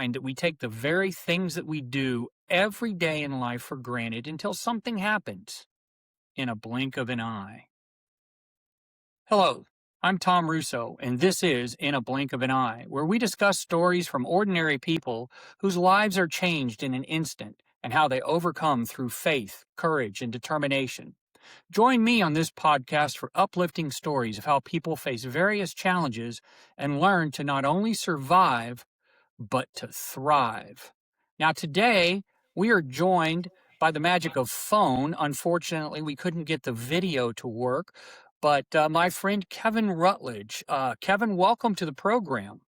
find that we take the very things that we do every day in life for granted until something happens in a blink of an eye. Hello, I'm Tom Russo, and this is In a Blink of an Eye, where we discuss stories from ordinary people whose lives are changed in an instant and how they overcome through faith, courage, and determination. Join me on this podcast for uplifting stories of how people face various challenges and learn to not only survive, but to thrive. Now, today, we are joined by the magic of phone. Unfortunately, we couldn't get the video to work, but my friend Kevin Rutledge. Kevin, welcome to the program.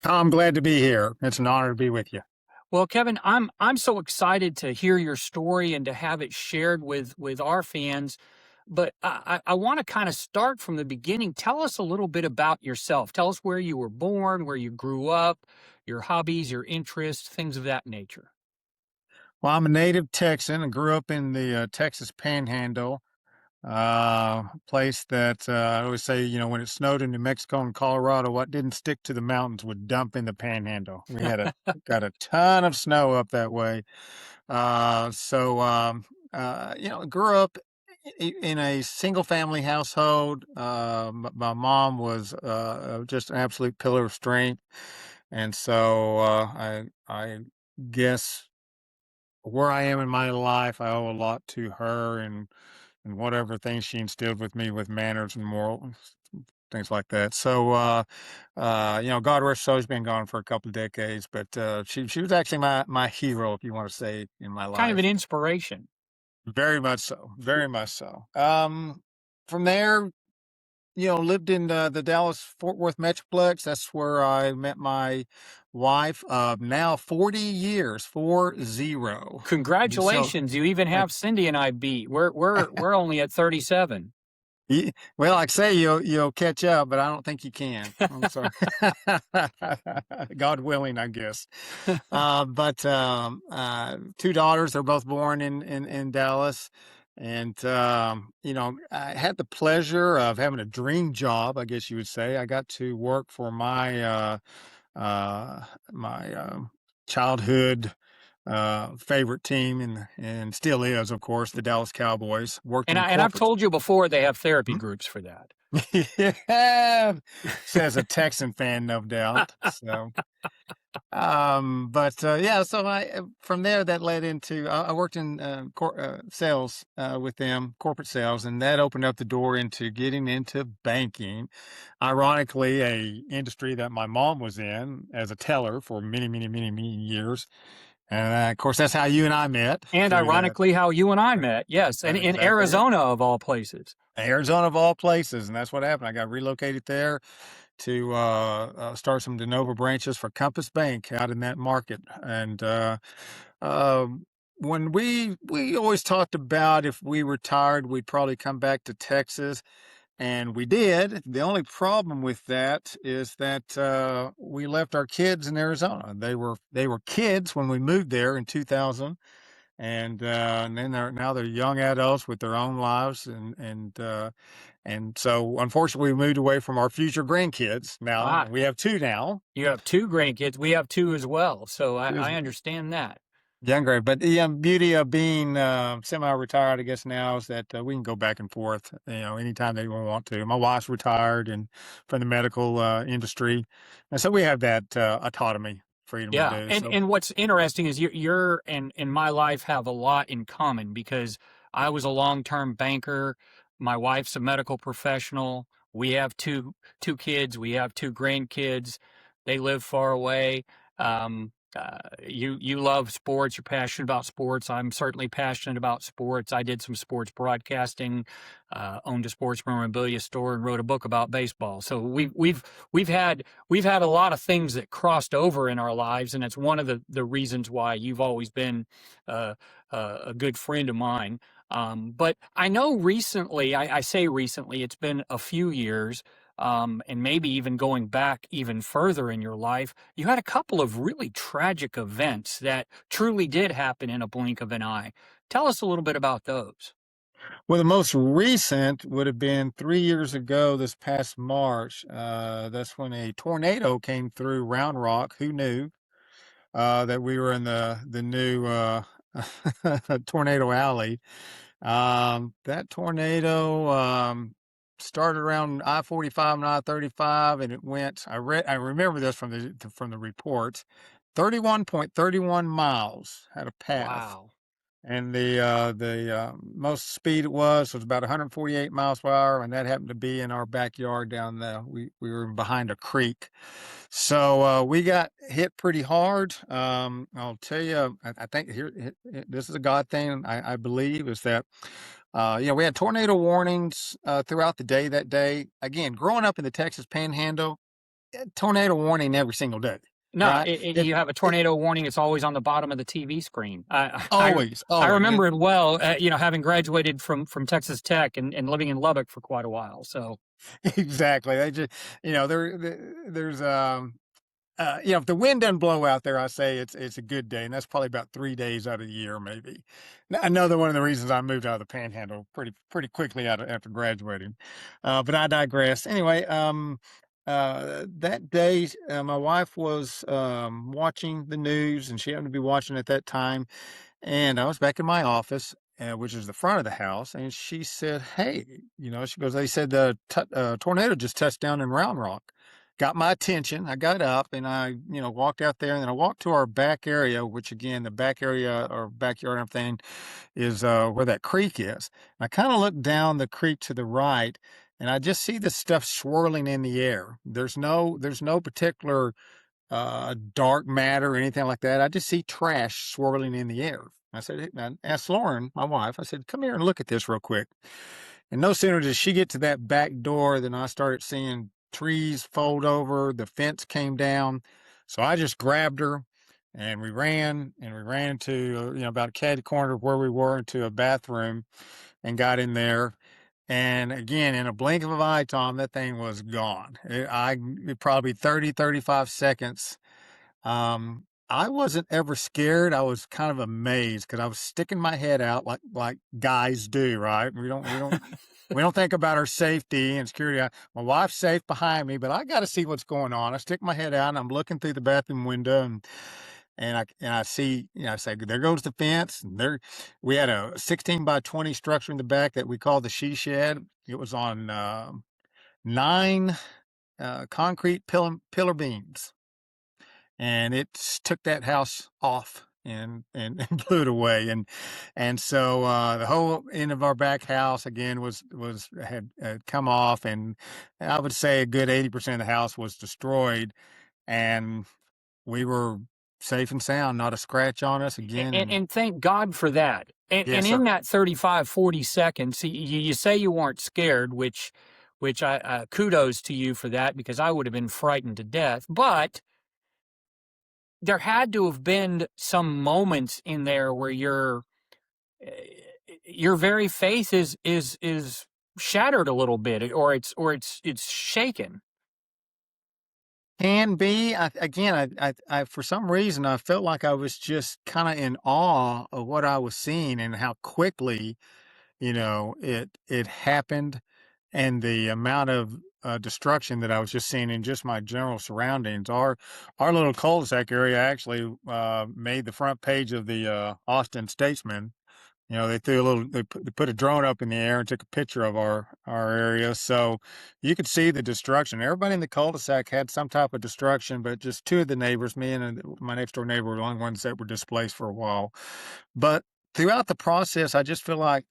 I'm glad to be here. It's an honor to be with you. Well, Kevin, I'm so excited to hear your story and to have it shared with our fans. But I want to kind of start from the beginning. Tell us a little bit about yourself. Tell us where you were born, where you grew up, your hobbies, your interests, things of that nature. Well, I'm a native Texan. I grew up in the Texas Panhandle, place that I always say, when it snowed in New Mexico and Colorado, what didn't stick to the mountains would dump in the Panhandle. We had got a ton of snow up that way. Grew up in a single family household. My mom was just an absolute pillar of strength. And so I guess where I am in my life, I owe a lot to her and whatever things she instilled with me with manners and moral things like that. So, God rest her soul, she's been gone for a couple of decades, but she was actually my hero, if you want to say, in my life. Kind of an inspiration. Very much so. Very much so. From there, lived in the Dallas-Fort Worth Metroplex. That's where I met my wife of now 40 years, 40. Congratulations! You even have Cindy and I beat. We're only at 37. Well, like I say, you'll catch up, but I don't think you can. I'm sorry. God willing, I guess. But two daughters. They're both born in Dallas. And, I had the pleasure of having a dream job, I guess you would say. I got to work for my childhood favorite team and still is, of course, the Dallas Cowboys. And I've told you before, they have therapy groups for that. Yeah, says a Texan fan, no doubt. So, so from there that led into I worked in sales with them, corporate sales, and that opened up the door into getting into banking. Ironically, a industry that my mom was in as a teller for many, many, many, many years. And of course, that's how you and I met. And ironically, how you and I met, yes, and in Arizona of all places. Arizona of all places, and that's what happened. I got relocated there to start some de novo branches for Compass Bank out in that market. And when we always talked about if we retired, we'd probably come back to Texas. And we did. The only problem with that is that we left our kids in Arizona. They were kids when we moved there in 2000, and then they're young adults with their own lives, and so unfortunately we moved away from our future grandkids. Now we have two now. You have two grandkids. We have two as well. So I understand that. Yeah, great. But the beauty of being semi-retired, I guess now, is that we can go back and forth, anytime that we want to. My wife's retired and from the medical industry, and so we have that autonomy, freedom to do. And what's interesting is you're and my life have a lot in common because I was a long-term banker. My wife's a medical professional. We have two kids. We have two grandkids. They live far away. You love sports. You're passionate about sports. I'm certainly passionate about sports. I did some sports broadcasting, owned a sports memorabilia store, and wrote a book about baseball. So we've had a lot of things that crossed over in our lives, and it's one of the reasons why you've always been a good friend of mine. But I know recently, I say recently, it's been a few years. And maybe even going back even further in your life, you had a couple of really tragic events that truly did happen in a blink of an eye. Tell us a little bit about those. Well, the most recent would have been 3 years ago, this past March. That's when a tornado came through Round Rock. Who knew? that we were in the new tornado alley. That tornado started around I-45 and I-35, and it went. I remember this from the reports. 31.31 miles had a path, Wow. and the most speed it was about 148 miles per hour, and that happened to be in our backyard down there. We were behind a creek, so we got hit pretty hard. I'll tell you, I think this is a God thing. I believe is that we had tornado warnings throughout the day that day. Again, growing up in the Texas Panhandle, tornado warning every single day. No, Right? you have a tornado warning. It's always on the bottom of the TV screen. Always, I always. remember it well. Having graduated from Texas Tech and living in Lubbock for quite a while. So Exactly. They just, there's if the wind doesn't blow out there, I say it's a good day, and that's probably about 3 days out of the year, maybe. Another one of the reasons I moved out of the Panhandle pretty quickly after graduating. But I digress. Anyway, that day, my wife was watching the news, and she happened to be watching at that time, and I was back in my office, which is the front of the house, and she said, "Hey," she goes, "They said the tornado just touched down in Round Rock." Got my attention. I got up and I, walked out there, and then I walked to our back area, which again, the back area or backyard and everything is where that creek is. And I kind of looked down the creek to the right, and I just see this stuff swirling in the air. There's no particular dark matter or anything like that. I just see trash swirling in the air. I asked Lauren, my wife, I said, "Come here and look at this real quick." And no sooner did she get to that back door than I started seeing trees fold over, the fence came down. So I just grabbed her and we ran to, about a catty corner of where we were into a bathroom and got in there. And again, in a blink of an eye, Tom, that thing was gone. Probably 30, 35 seconds. I wasn't ever scared. I was kind of amazed because I was sticking my head out like guys do, right? We don't think about our safety and security. My wife's safe behind me, but I got to see what's going on. I stick my head out and I'm looking through the bathroom window, and I see, I say, there goes the fence. And we had a 16 by 20 structure in the back that we called the she shed. It was on 9 concrete pillar beams, and it took that house off and blew it away. And so the whole end of our back house again had come off, and I would say a good 80% of the house was destroyed, and we were safe and sound, not a scratch on us again. And and thank God for that. And yes, in sir. that 35, 40 seconds, you say you weren't scared, which I kudos to you for that, because I would have been frightened to death. But there had to have been some moments in there where your very faith is shattered a little bit, or it's shaken. Can be. I for some reason I felt like I was just kind of in awe of what I was seeing and how quickly, it happened, and the amount of destruction that I was just seeing in just my general surroundings. Our little cul-de-sac area actually made the front page of the Austin Statesman. They put a drone up in the air and took a picture of our area, so you could see the destruction. Everybody in the cul-de-sac had some type of destruction, but just two of the neighbors, me and my next door neighbor, were the only ones that were displaced for a while. But throughout the process, I just feel like,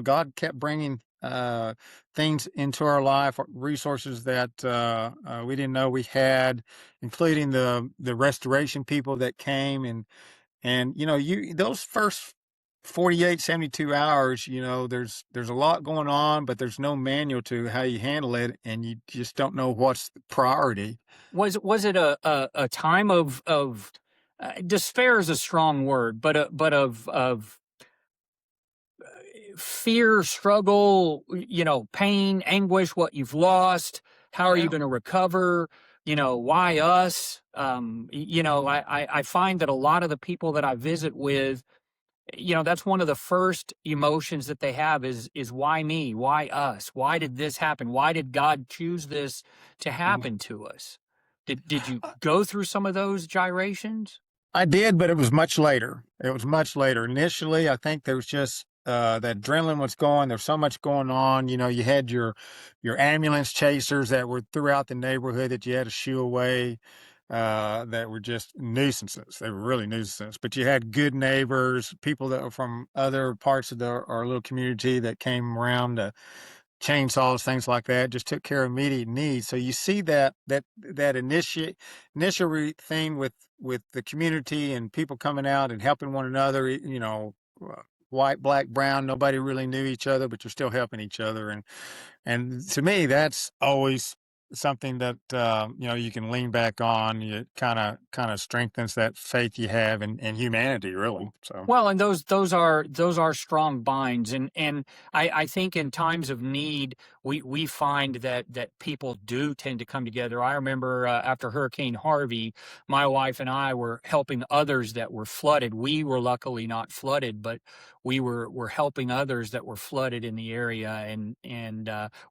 God kept bringing things into our life, resources that we didn't know we had, including the restoration people that came, and you those first 48, 72 hours, there's a lot going on, but there's no manual to how you handle it, and you just don't know what's the priority. Was it a time of despair is a strong word, but of fear, struggle, pain, anguish, what you've lost, how are you Yeah. going to recover, why us? I find that a lot of the people that I visit with, that's one of the first emotions that they have is why me? Why us? Why did this happen? Why did God choose this to happen to us? Did you go through some of those gyrations? I did, but it was much later. It was much later. Initially, I think there was just that adrenaline was going. There's so much going on. You know, you had your ambulance chasers that were throughout the neighborhood that you had to shoo away. That were just nuisances. They were really nuisances. But you had good neighbors, people that were from other parts of our little community that came around to chainsaws, things like that, just took care of immediate needs. So you see that thing with the community and people coming out and helping one another. White, black, brown, nobody really knew each other, but you're still helping each other. And to me, that's always something that you can lean back on. It kind of strengthens that faith you have in humanity, really. So Well, and those are strong binds, and I think in times of need we find that people do tend to come together. I remember after Hurricane Harvey, my wife and I were helping others that were flooded. We were luckily not flooded, but we were helping others that were flooded in the area, and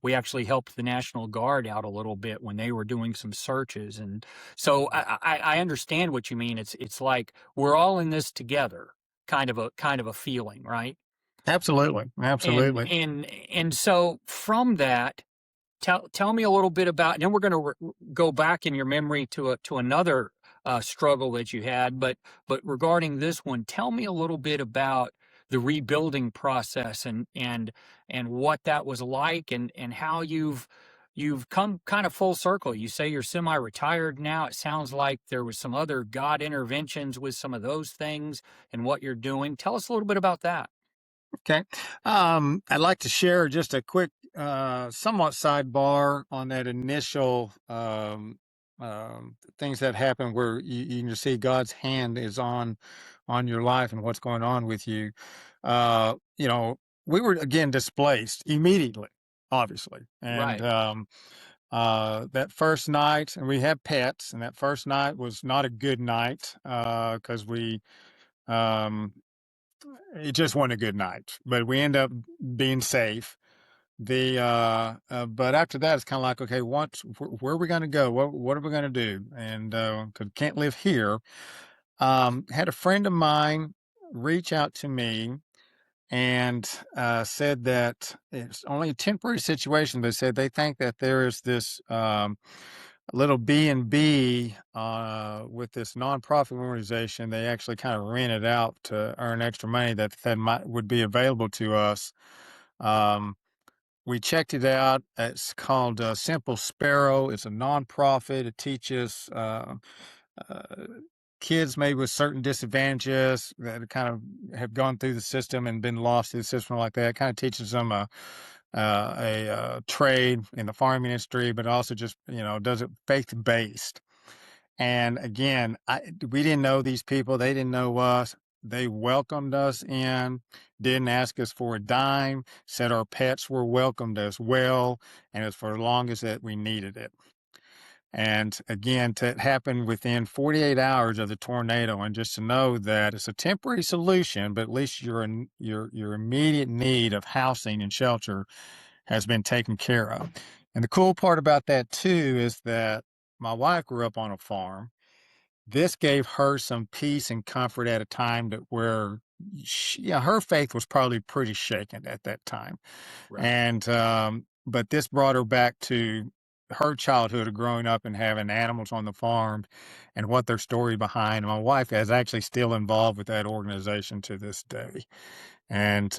we actually helped the National Guard out a little bit when they were doing some searches. And so I understand what you mean. It's like we're all in this together, kind of a feeling, right? absolutely, And absolutely. and and so from that, tell me a little bit about, and then we're going to go back in your memory to another struggle that you had, but regarding this one, tell me a little bit about the rebuilding process and what that was like, and how you've come kind of full circle. You say you're semi-retired now. It sounds like there was some other God interventions with some of those things and what you're doing. Tell us a little bit about that. Okay. I'd like to share just a quick, somewhat sidebar on that initial things that happen where you can see God's hand is on your life and what's going on with you. Uh, you know, we were again displaced immediately, obviously, and Right. that first night, and we have pets, and that first night was not a good night because we. Um, it just wasn't a good night, but we end up being safe. But after that, it's kind of like, okay, where are we going to go? What are we going to do? And cause can't live here. Had a friend of mine reach out to me and said that it's only a temporary situation, but said they think that there is this little B&B with this nonprofit organization. They actually kind of rent it out to earn extra money that would be available to us. Um, we checked it out. It's called Simple Sparrow. It's a nonprofit. It teaches uh, kids maybe with certain disadvantages that kind of have gone through the system and been lost through the system like that. It kind of teaches them a trade in the farming industry, but also just does it faith based. And again, we didn't know these people; they didn't know us. They welcomed us in, didn't ask us for a dime, said our pets were welcomed as well, and as for as long as that we needed it. And again, to happen within 48 hours of the tornado, and just to know that it's a temporary solution, but at least your immediate need of housing and shelter has been taken care of. And the cool part about that too is that my wife grew up on a farm. This gave her some peace and comfort at a time that where her faith was probably pretty shaken at that time. Right. And but this brought her back to her childhood of growing up and having animals on the farm and what their story behind. My wife is actually still involved with that organization to this day. And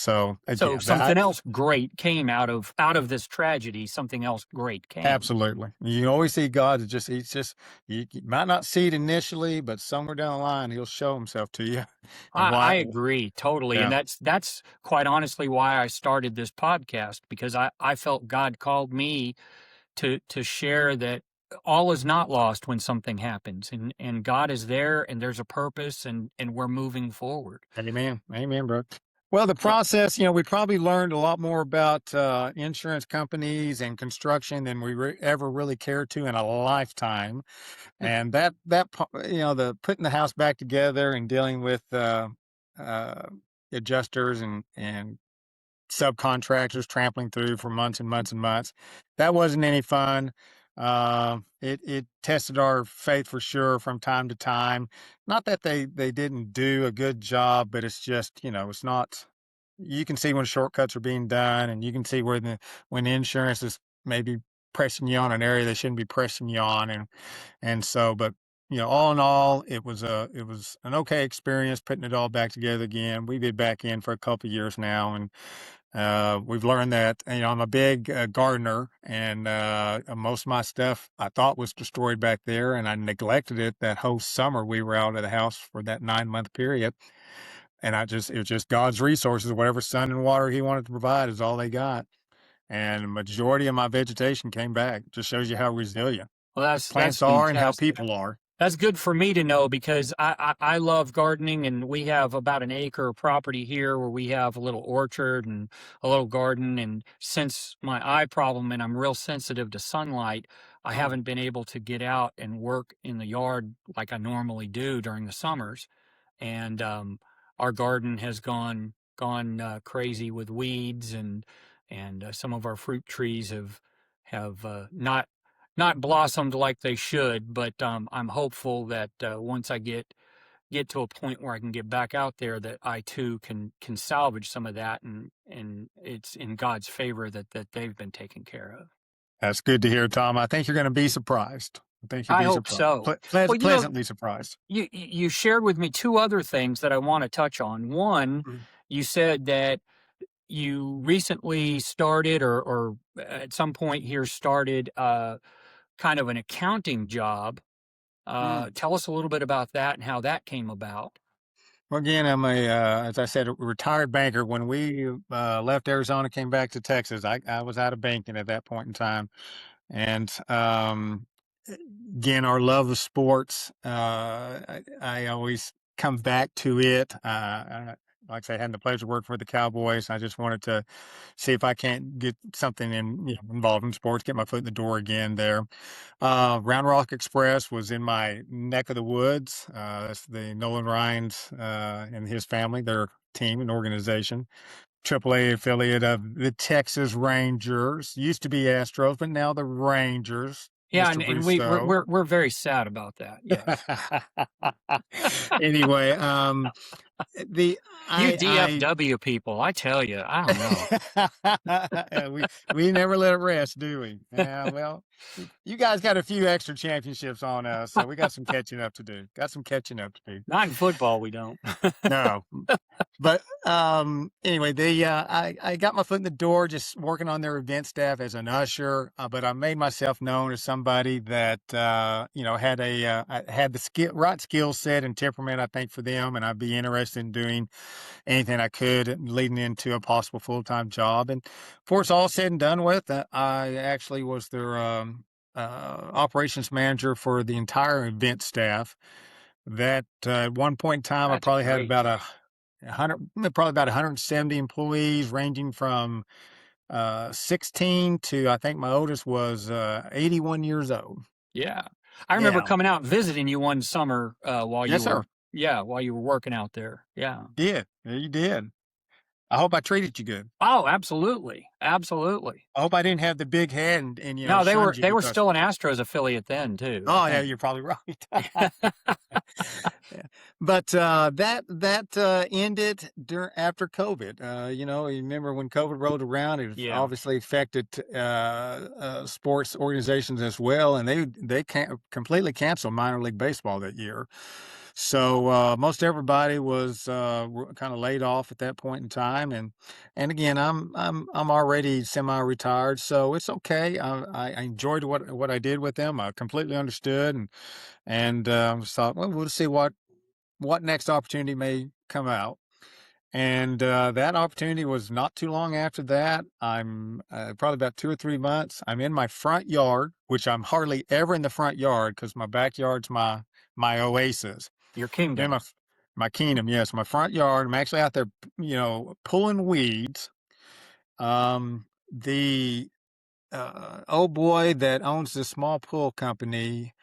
So yeah, that something else great came out of this tragedy. Something else great came. absolutely. You always see God as he's just, you might not see it initially, but somewhere down the line, he'll show himself to you and I why. agree totally, and Yeah. that's quite honestly why I started this podcast, because I felt God called me to share that all is not lost when something happens, and God is there, and there's a purpose, and we're moving forward. Amen. Amen, bro. Well, the Uh, process, we probably learned a lot more about insurance companies and construction than we ever really cared to in a lifetime. And the putting the house back together and dealing with uh, adjusters and subcontractors trampling through for months and months and months, that wasn't any fun. It tested our faith for sure from time to time. Not that they didn't do a good job, but it's just, it's not. You can see when shortcuts are being done, and you can see where the when insurance is maybe pressing you on an area they shouldn't be pressing you on, and so, but all in all, it was an okay experience putting it all back together again. We've been back in for a couple of years now, and we've learned that, I'm a big gardener, and most of my stuff I thought was destroyed back there, and I neglected it that whole summer we were out of the house for that 9-month period. And it was just God's resources, whatever sun and water He wanted to provide is all they got. And the majority of my vegetation came back. Just shows you how resilient Well, that's plants are and how fantastic. people are. That's good for me to know because I love gardening, and we have about an acre of property here where we have a little orchard and a little garden. And since my eye problem and I'm real sensitive to sunlight, I haven't been able to get out and work in the yard like I normally do during the summers. And our garden has gone crazy with weeds, and some of our fruit trees have not blossomed like they should. But I'm hopeful that once I get to a point where I can get back out there, that I too can salvage some of that, and it's in God's favor that they've been taken care of. That's good to hear, Tom. I think you're going to be surprised. I think you'll I be hope surprised, so. Well, pleasantly surprised. you shared with me two other things that I want to touch on. One, Mhm. you said that you recently started, or at some point here started, kind of an accounting job. Mm. Tell us a little bit about that and how that came about. Well, again, as I said, a retired banker. When we left Arizona, came back to Texas, I was out of banking at that point in time. And again, our love of sports, I always come back to it. Like I say, I had the pleasure to work for the Cowboys. I just wanted to see if I can't get something involved in sports, get my foot in the door again there. Round Rock Express was in my neck of the woods. That's the Nolan Ryan's and his family, their team and organization. AAA affiliate of the Texas Rangers. Used to be Astros, but now the Rangers, Yeah, Mr. and Russo. we're very sad about that. Yes, Anyway, the you I DFW people, I tell you, I don't know. Yeah, we never let it rest, do we? Yeah, well, you guys got a few extra championships on us, so we got some catching up to do. Got some catching up to do. Not in football, we don't. No, but anyway, I got my foot in the door just working on their event staff as an usher, but I made myself known as somebody that had I had the right skill set and temperament, I think, for them, and I'd be interested in doing anything I could leading into a possible full-time job. And before it's all said and done with, I actually was their operations manager for the entire event staff. That at one point in time, I That's probably had great. about probably about 170 employees, ranging from 16 to, I think my oldest was 81 years old. Yeah, I remember Yeah. coming out and visiting you one summer while you Yes, were sir. yeah while you were working out there. Yeah. Did. Yeah, you did. I hope I treated you good. Oh, absolutely, absolutely. I hope I didn't have the big head and No, they shunned were you they were because. still an Astros affiliate then too, I Oh, yeah, think. you're probably right. Yeah. But, that ended after COVID. You remember when COVID rolled around, it Yeah. obviously affected, sports organizations as well, and they completely canceled minor league baseball that year. So, most everybody was, kinda laid off at that point in time, and again, I'm already semi-retired, so it's okay. I enjoyed what I did with them. I completely understood, and just thought, well, we'll see what next opportunity may come out. And that opportunity was not too long after that. I'm probably about 2 or 3 months. I'm in my front yard, which I'm hardly ever in the front yard because my backyard's my oasis. Your I'm in kingdom. my kingdom, yes, my front yard. I'm actually out there, pulling weeds. The old boy that owns this small pool company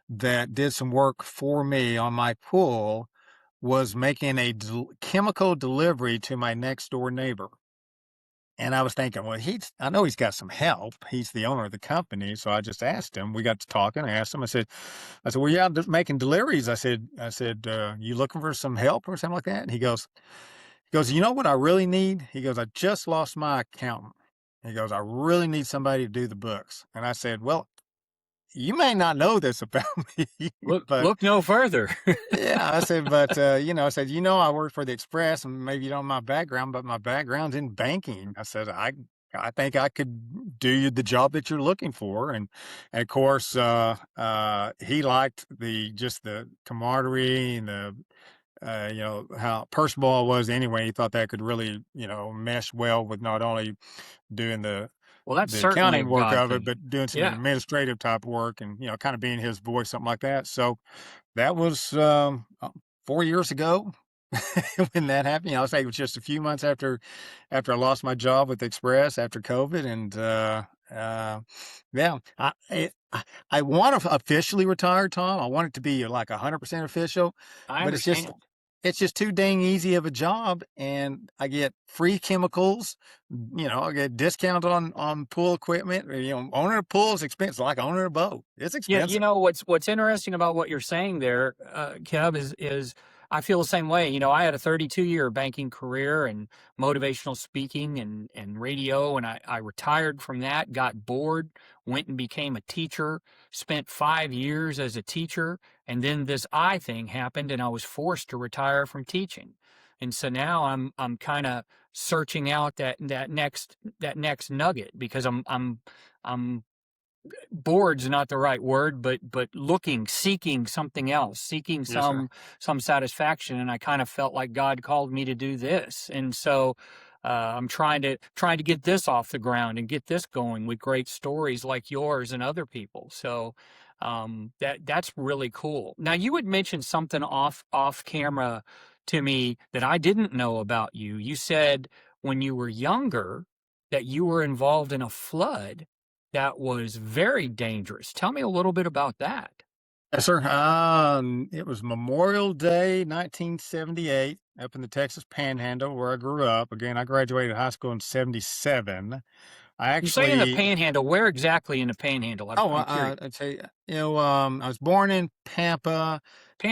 that did some work for me on my pool was making a chemical delivery to my next door neighbor. And I was thinking, well, I know he's got some help. He's the owner of the company. So I just asked him, we got to talking. I asked him, I said, well, yeah, I'm just making deliveries. You looking for some help or something like that? And he goes, you know what I really need? He goes, I just lost my accountant. He goes, I really need somebody to do the books. And I said, well, you may not know this about me, but Look no further. yeah, I said, but I said, I work for the Express, and maybe you don't know my background, but my background's in banking. I said, I think I could do the job that you're looking for, and of course, he liked the camaraderie and how personable I was. Anyway, he thought that could really mesh well with not only doing Well, that's the certainly a accounting work God of it, thing. but doing some Yeah, administrative type work, and kind of being his voice, something like that. So that was 4 years ago when that happened. I say it was just a few months after I lost my job with Express after COVID, and yeah, I want to officially retire, Tom. I want it to be like 100% official, I but understand. it's just too dang easy of a job, and I get free chemicals. I get discount on pool equipment. Owning a pool is expensive, like owning a boat. It's Yeah, expensive. what's interesting about what you're saying there, Kev, is I feel the same way. I had a 32-year banking career and motivational speaking and radio, and I retired from that, got bored, went and became a teacher, spent 5 years as a teacher, and then this eye thing happened, and I was forced to retire from teaching. And so now I'm kind of searching out that next nugget because I'm bored's not the right word, but looking, seeking something else, seeking Yes, sir. some satisfaction, and I kind of felt like God called me to do this, and so I'm trying to get this off the ground and get this going with great stories like yours and other people. So that's really cool. Now you had mentioned something off camera to me that I didn't know about you. You said when you were younger that you were involved in a flood that was very dangerous. Tell me a little bit about that. Yes, sir. It was Memorial Day, 1978, up in the Texas Panhandle where I grew up. Again, I graduated high school in 77. I You say in the actually, Panhandle. Where exactly in the Panhandle? I'm, oh, I'm curious. I'd say, I was born in Pampa,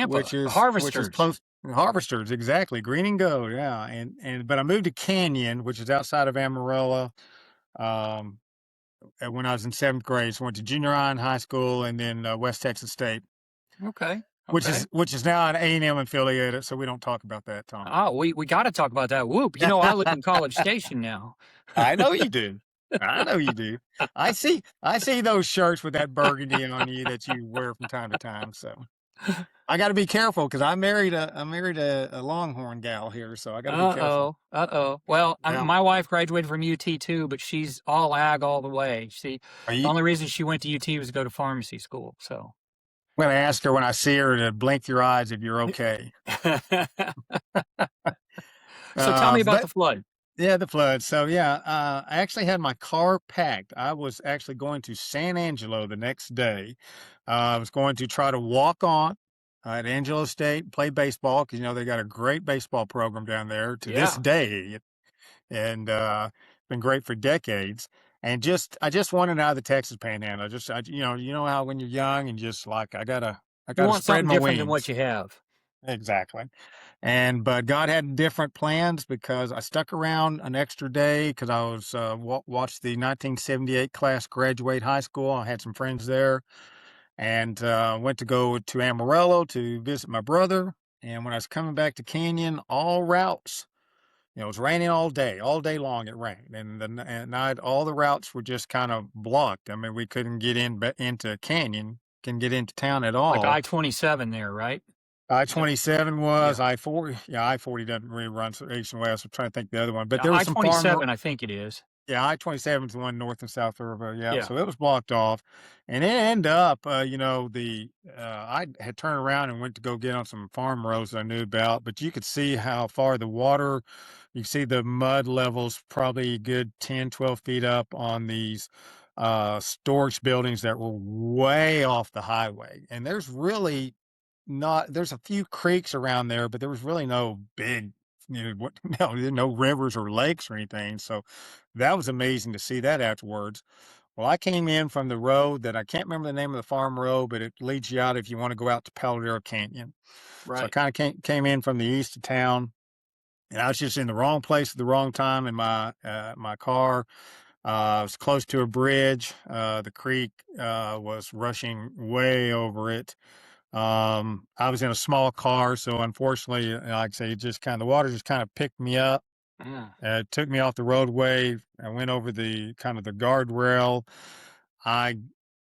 which Pampa, is Harvesters. close. Harvesters, exactly. Green and gold, yeah. But I moved to Canyon, which is outside of Amarillo, um, when I was in seventh grade. So I went to junior high and high school, and then West Texas State. Okay, Which okay. is now an A&M affiliated, so we don't talk about that, Tom. Oh, we got to talk about that. Whoop. I live in College Station now. I know you do. I know you do. I see those shirts with that burgundy on you that you wear from time to time. So I got to be careful because I married a Longhorn gal here, so I got to be careful. Uh-oh. Uh-oh. Well, Yeah. my wife graduated from UT too, but she's all ag all the way. Are The you? only reason she went to UT was to go to pharmacy school. So. I'm gonna ask her when I see her to blink your eyes if you're okay. So tell me about But the flood. yeah, the flood. So yeah, I actually had my car packed. I was actually going to San Angelo the next day. I was going to try to walk on at Angelo State, play baseball because they got a great baseball program down there to this Yeah. day, and been great for decades. And I just wanted out of the Texas Panhandle. You know how when you're young and just like I You gotta want spread something my different than what wings. you have. Exactly. But God had different plans because I stuck around an extra day because I was watched the 1978 class graduate high school. I had some friends there, and went to go to Amarillo to visit my brother. And when I was coming back to Canyon, all routes, it was raining all day long. It rained, and at night all the routes were just kind of blocked. I mean, we couldn't get into Canyon, couldn't get into town at Like all. I-27 there, right? Is that I-27 was yeah. I-40. Yeah, I-40 doesn't really run east and west. I'm trying to think the other one, but there was some farm. I-27, I think it is. Yeah, I-27 is the one north and south of yeah. Yeah. So it was blocked off, and it ended up, I had turned around and went to go get on some farm roads I knew about, but you could see how far the water. You see the mud levels probably a good 10, 12 feet up on these storage buildings that were way off the highway, and there's a few creeks around there, but there was really no big no rivers or lakes or anything. So that was amazing to see that afterwards. Well, I came in from the road that I can't remember the name of the farm road, but it leads you out if you want to go out to Paladero Canyon. So I Right. kind of came in from the east of town, and I was just in the wrong place at the wrong time in my car. I was close to a bridge. The creek was rushing way over it. I was in a small car, so unfortunately, like I say, it just kind of the water just kind of picked me up. Yeah. It took me off the roadway. I went over the kind of the guardrail. I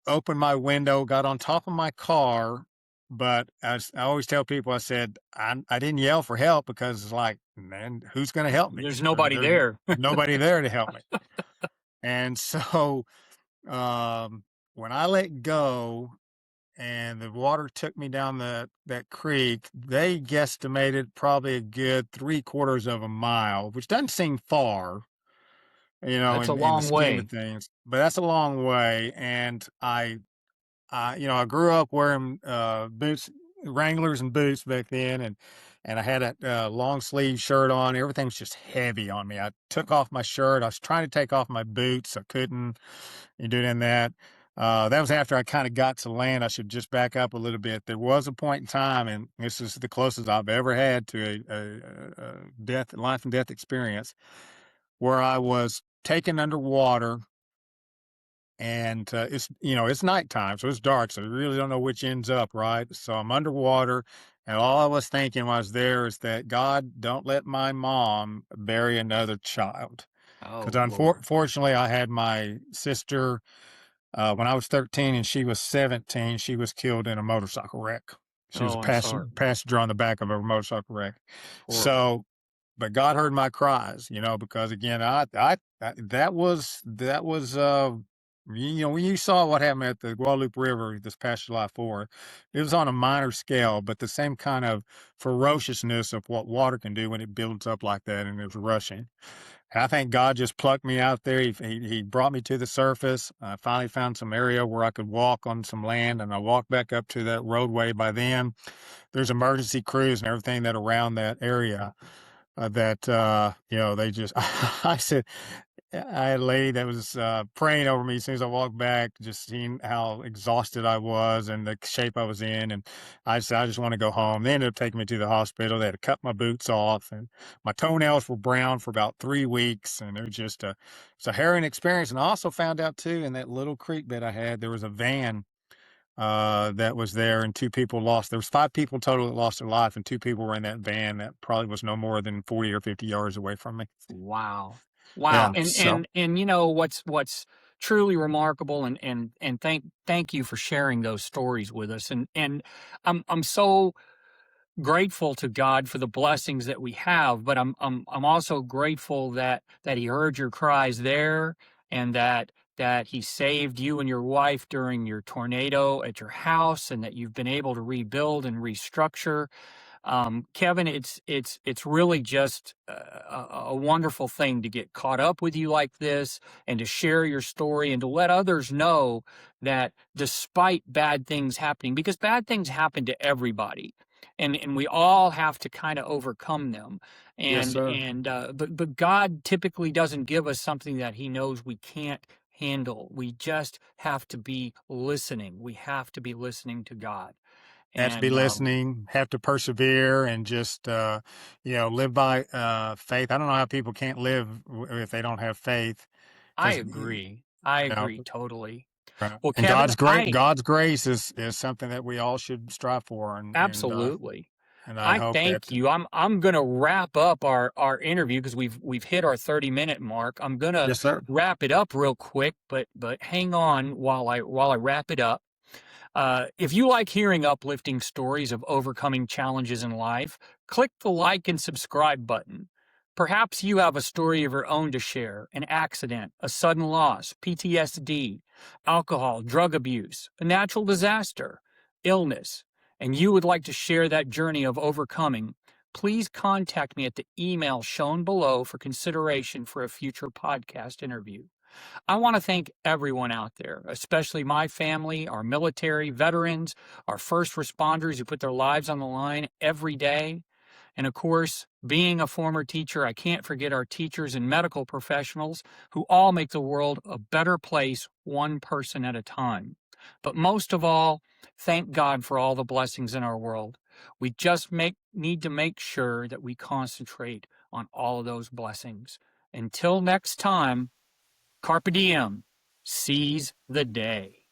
opened my window, got on top of my car, but I always tell people, I said, I didn't yell for help because it's like, man, who's going to help me? There's nobody There's there. nobody there to help me. And so um, when I let go and the water took me down that creek, they guesstimated probably a good 3/4 of a mile, which doesn't seem far, That's a in the long scheme of way. things, but that's a long way. And I grew up wearing boots, Wranglers and boots back then, and I had a long sleeve shirt on. Everything was just heavy on me. I took off my shirt. I was trying to take off my boots. I couldn't. You do that. That was after I kind of got to land. I should just back up a little bit. There was a point in time, and this is the closest I've ever had to a life and death experience, where I was taken underwater, and it's nighttime, so it's dark, so you really don't know which end's up, right? So I'm underwater, and all I was thinking was there is that God, don't let my mom bury another child, Oh, because Lord. unfortunately, I had my sister. When I was 13 and she was 17, she was killed in a motorcycle wreck. She was a Oh, I'm sorry. passenger on the back of a motorcycle wreck. Horrible. So, but God heard my cries, because again, when you saw what happened at the Guadalupe River this past July 4th, it was on a minor scale, but the same kind of ferociousness of what water can do when it builds up like that and it's rushing. And I think God just plucked me out there. He brought me to the surface. I finally found some area where I could walk on some land, and I walked back up to that roadway. By then, there's emergency crews and everything that around that area. They just. I said, I had a lady that was praying over me as soon as I walked back, just seeing how exhausted I was and the shape I was in. And I said, I just want to go home. They ended up taking me to the hospital. They had to cut my boots off, and my toenails were brown for about 3 weeks. And it was just it's a harrowing experience. And I also found out, too, in that little creek bed I had, there was a van that was there, and there was 5 people total that lost their life, and 2 people were in that van that probably was no more than 40 or 50 yards away from me. Wow. Wow. Yeah. So, And what's truly remarkable, and thank you for sharing those stories with us. And I'm so grateful to God for the blessings that we have, but I'm also grateful that He heard your cries there, and that He saved you and your wife during your tornado at your house, and that you've been able to rebuild and restructure. Kevin, it's really just a wonderful thing to get caught up with you like this, and to share your story, and to let others know that despite bad things happening, because bad things happen to everybody, and we all have to kind of overcome them. yes, And sir. and but God typically doesn't give us something that He knows we can't handle. We just have to be listening. We have to be listening to God. Have to be And listening, have to persevere, and just live by faith. I don't know how people can't if they don't have faith, I because agree. I agree totally. Well, and Kevin, I God's grace is something that we all should strive for, absolutely. and I I hope that. thank you. I'm gonna wrap up our interview because we've hit our 30-minute mark. I'm gonna Yes, sir. wrap it up real quick, but hang on while I wrap it up. If you like hearing uplifting stories of overcoming challenges in life, click the like and subscribe button. Perhaps you have a story of your own to share: an accident, a sudden loss, PTSD, alcohol, drug abuse, a natural disaster, illness, and you would like to share that journey of overcoming. Please contact me at the email shown below for consideration for a future podcast interview. I want to thank everyone out there, especially my family, our military veterans, our first responders who put their lives on the line every day. And of course, being a former teacher, I can't forget our teachers and medical professionals who all make the world a better place one person at a time. But most of all, thank God for all the blessings in our world. We just need to make sure that we concentrate on all of those blessings. Until next time, carpe diem, seize the day.